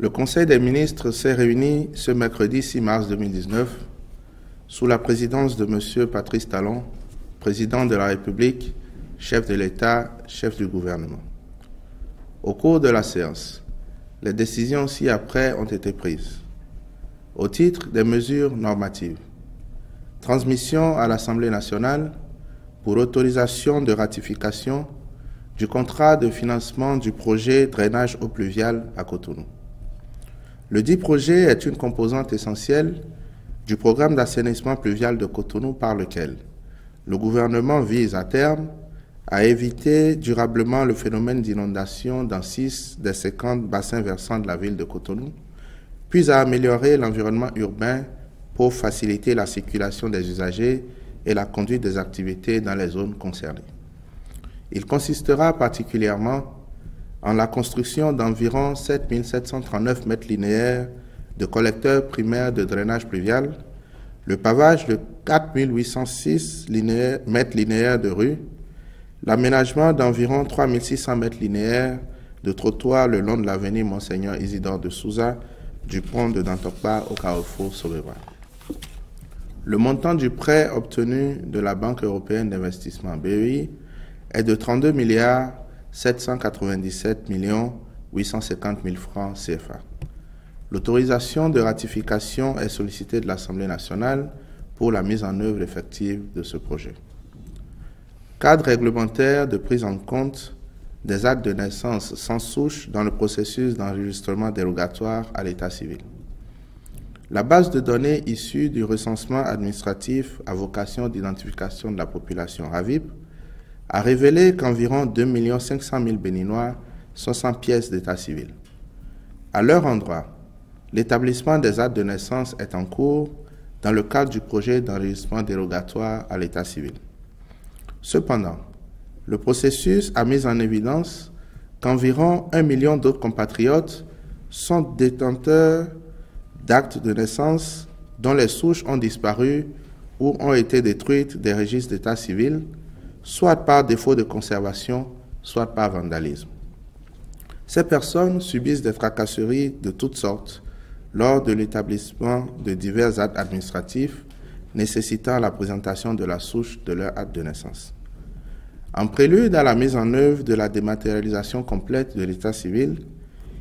Le Conseil des ministres s'est réuni ce mercredi 6 mars 2019 sous la présidence de M. Patrice Talon, président de la République, chef de l'État, chef du gouvernement. Au cours de la séance, les décisions ci-après ont été prises. Au titre des mesures normatives, transmission à l'Assemblée nationale pour autorisation de ratification du contrat de financement du projet drainage eau pluviale à Cotonou. Le dit projet est une composante essentielle du programme d'assainissement pluvial de Cotonou par lequel le gouvernement vise à terme à éviter durablement le phénomène d'inondation dans 6 des 50 bassins versants de la ville de Cotonou, puis à améliorer l'environnement urbain pour faciliter la circulation des usagers et la conduite des activités dans les zones concernées. Il consistera particulièrement en la construction d'environ 7 739 mètres linéaires de collecteurs primaires de drainage pluvial, le pavage de 4 806 mètres linéaires de rues, l'aménagement d'environ 3 600 mètres linéaires de trottoirs le long de l'avenue Monseigneur Isidore de Souza, du pont de Dantokpa au carrefour Sobeba. Le montant du prêt obtenu de la Banque européenne d'investissement BEI est de 32 797 850 000 francs CFA. L'autorisation de ratification est sollicitée de l'Assemblée nationale pour la mise en œuvre effective de ce projet. Cadre réglementaire de prise en compte des actes de naissance sans souche dans le processus d'enregistrement dérogatoire à l'état civil. La base de données issue du recensement administratif à vocation d'identification de la population RAVIP a révélé qu'environ 2 500 000 Béninois sont sans pièces d'état civil. À leur endroit, l'établissement des actes de naissance est en cours dans le cadre du projet d'enregistrement dérogatoire à l'état civil. Cependant, le processus a mis en évidence qu'environ 1 million d'autres compatriotes sont détenteurs d'actes de naissance dont les souches ont disparu ou ont été détruites des registres d'état civil, soit par défaut de conservation, soit par vandalisme. Ces personnes subissent des tracasseries de toutes sortes lors de l'établissement de divers actes administratifs nécessitant la présentation de la souche de leur acte de naissance. En prélude à la mise en œuvre de la dématérialisation complète de l'état civil,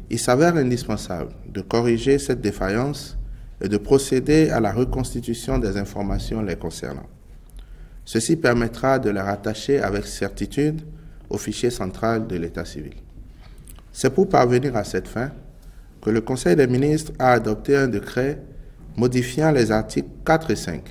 il s'avère indispensable de corriger cette défaillance et de procéder à la reconstitution des informations les concernant. Ceci permettra de les rattacher avec certitude au fichier central de l'état civil. C'est pour parvenir à cette fin que le Conseil des ministres a adopté un décret modifiant les articles 4 et 5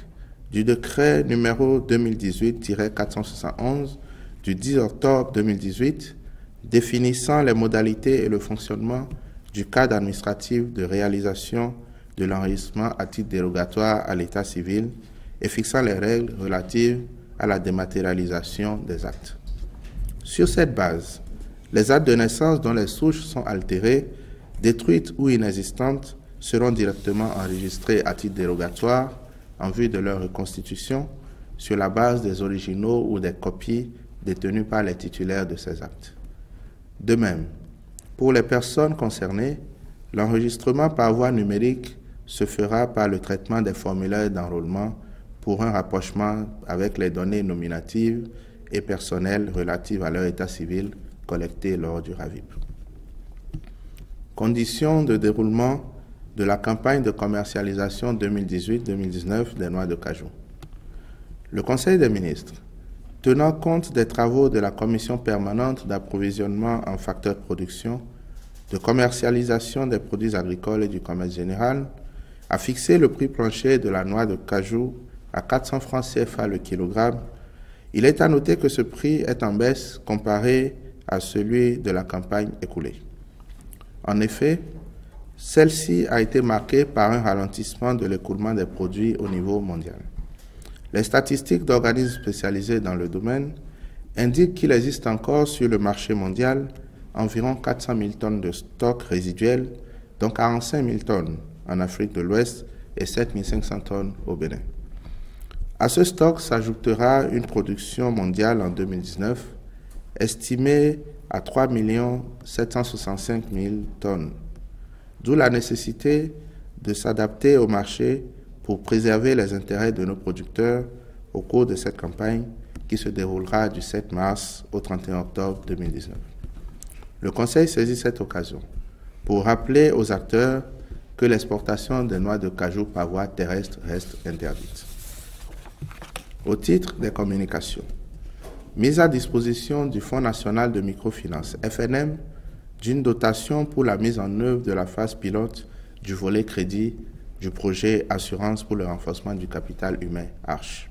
du décret numéro 2018-471 du 10 octobre 2018 définissant les modalités et le fonctionnement du cadre administratif de réalisation de l'enregistrement à titre dérogatoire à l'état civil et fixant les règles relatives à la dématérialisation des actes. Sur cette base, les actes de naissance dont les souches sont altérées, détruites ou inexistantes seront directement enregistrés à titre dérogatoire en vue de leur reconstitution sur la base des originaux ou des copies détenues par les titulaires de ces actes. De même, pour les personnes concernées, l'enregistrement par voie numérique se fera par le traitement des formulaires d'enrôlement pour un rapprochement avec les données nominatives et personnelles relatives à leur état civil collectées lors du RAVIP. Conditions de déroulement de la campagne de commercialisation 2018-2019 des noix de cajou. Le Conseil des ministres, tenant compte des travaux de la Commission permanente d'approvisionnement en facteurs de production, de commercialisation des produits agricoles et du commerce général, a fixé le prix plancher de la noix de cajou à 400 francs CFA le kilogramme. Il est à noter que ce prix est en baisse comparé à celui de la campagne écoulée. En effet, celle-ci a été marquée par un ralentissement de l'écoulement des produits au niveau mondial. Les statistiques d'organismes spécialisés dans le domaine indiquent qu'il existe encore sur le marché mondial environ 400 000 tonnes de stocks résiduels, dont 45 000 tonnes en Afrique de l'Ouest et 7 500 tonnes au Bénin. À ce stock s'ajoutera une production mondiale en 2019 estimée à 3 765 000 tonnes, d'où la nécessité de s'adapter au marché pour préserver les intérêts de nos producteurs au cours de cette campagne qui se déroulera du 7 mars au 31 octobre 2019. Le Conseil saisit cette occasion pour rappeler aux acteurs que l'exportation des noix de cajou par voie terrestre reste interdite. Au titre des communications, mise à disposition du Fonds national de microfinance, FNM, d'une dotation pour la mise en œuvre de la phase pilote du volet crédit du projet Assurance pour le renforcement du capital humain, ARCH.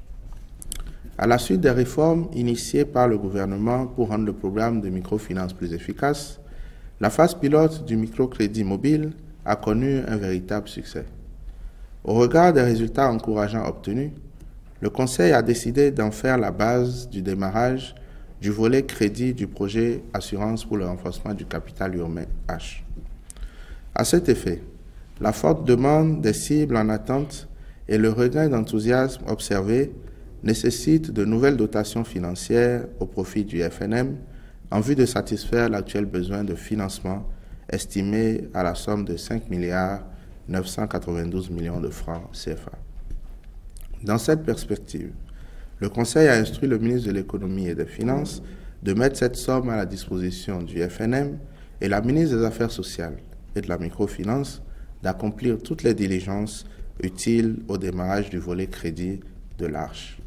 À la suite des réformes initiées par le gouvernement pour rendre le programme de microfinance plus efficace, la phase pilote du microcrédit mobile a connu un véritable succès. Au regard des résultats encourageants obtenus, le Conseil a décidé d'en faire la base du démarrage du volet crédit du projet Assurance pour le renforcement du capital humain H. À cet effet, la forte demande des cibles en attente et le regain d'enthousiasme observé nécessitent de nouvelles dotations financières au profit du FNM en vue de satisfaire l'actuel besoin de financement estimé à la somme de 5,992 milliards de francs CFA. Dans cette perspective, le Conseil a instruit le ministre de l'Économie et des Finances de mettre cette somme à la disposition du FNM et la ministre des Affaires sociales et de la microfinance d'accomplir toutes les diligences utiles au démarrage du volet crédit de l'ARCH.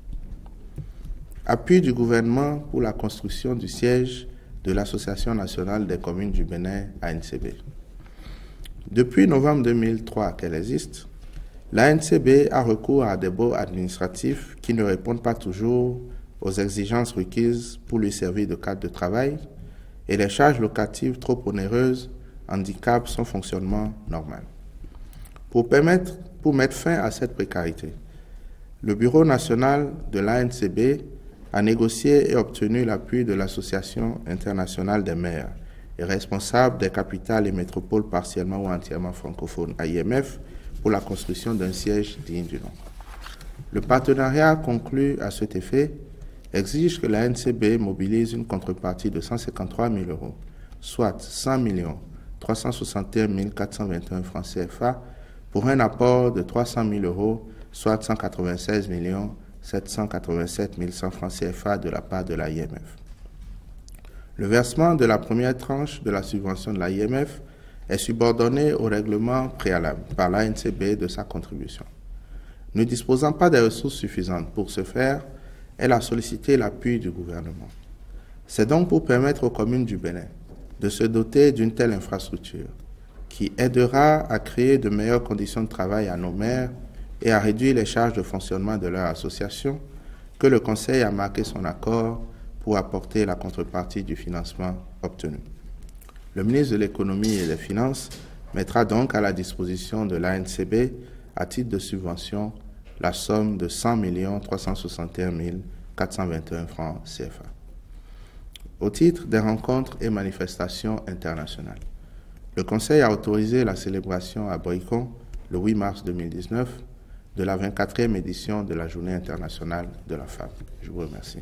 Appui du gouvernement pour la construction du siège de l'Association nationale des communes du Bénin, ANCB. Depuis novembre 2003 qu'elle existe, l'ANCB a recours à des baux administratifs qui ne répondent pas toujours aux exigences requises pour lui servir de cadre de travail et les charges locatives trop onéreuses handicapent son fonctionnement normal. Pour mettre fin à cette précarité, le Bureau national de l'ANCB a négocié et obtenu l'appui de l'Association internationale des maires et responsables des capitales et métropoles partiellement ou entièrement francophones, AIMF, pour la construction d'un siège digne du nom. Le partenariat conclu à cet effet exige que la NCB mobilise une contrepartie de 153 000 euros, soit 100 361 421 francs CFA, pour un apport de 300 000 euros, soit 196 787 100 francs CFA de la part de l'AIMF. Le versement de la première tranche de la subvention de l'AIMF est subordonné au règlement préalable par l'ANCB de sa contribution. Ne disposant pas des ressources suffisantes pour ce faire, elle a sollicité l'appui du gouvernement. C'est donc pour permettre aux communes du Bénin de se doter d'une telle infrastructure qui aidera à créer de meilleures conditions de travail à nos maires et à réduire les charges de fonctionnement de leur association que le Conseil a marqué son accord pour apporter la contrepartie du financement obtenu. Le ministre de l'Économie et des Finances mettra donc à la disposition de l'ANCB, à titre de subvention, la somme de 100 361 421 francs CFA. Au titre des rencontres et manifestations internationales, le Conseil a autorisé la célébration à Boycon, le 8 mars 2019, de la 24e édition de la Journée internationale de la femme. Je vous remercie.